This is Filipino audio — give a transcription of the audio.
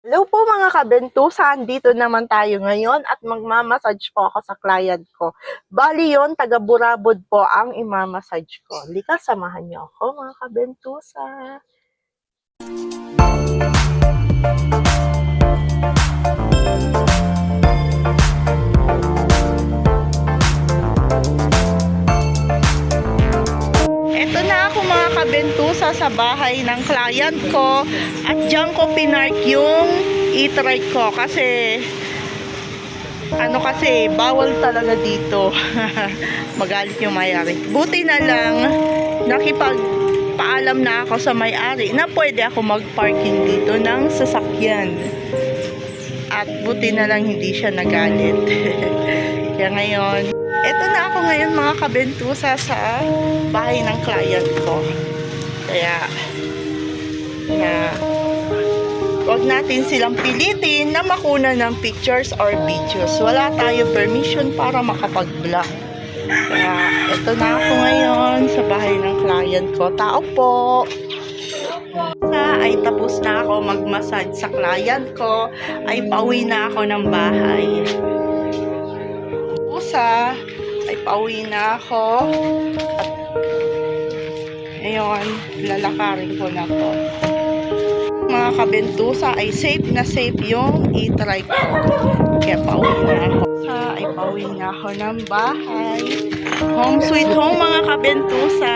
Hello po mga kabentusan, dito naman tayo ngayon at magmamassage po ako sa client ko. Bali yon, taga Burabod po ang imamassage ko. Halika, samahan niyo ako mga kabentusa. Eto na ako mga kabentusa sa bahay ng client ko at diyan ko pinark yung e-trike ko kasi bawal talaga dito. Magalit yung may-ari. Buti na lang nakipagpaalam na ako sa may-ari na pwede ako mag-parking dito ng sasakyan. At buti na lang hindi siya nagalit. Kaya ngayon, eto na ako ngayon mga kabentusa sa bahay ng client ko. Kaya huwag natin silang pilitin na makuna ng pictures or videos. Wala tayo permission para makapag-vlog. Kaya eto na ako ngayon sa bahay ng client ko. Tao po! Ay tapos na ako mag-massage sa client ko. Ay pauwi na ako ng bahay. Ay pauwi na ako. At ngayon, lalakarin ko na to. Mga kabentusa ay safe na safe yung e-trike ko. Kaya pauwi na ako. Ay pauwi na ako ng bahay. Home sweet home mga kabentusa.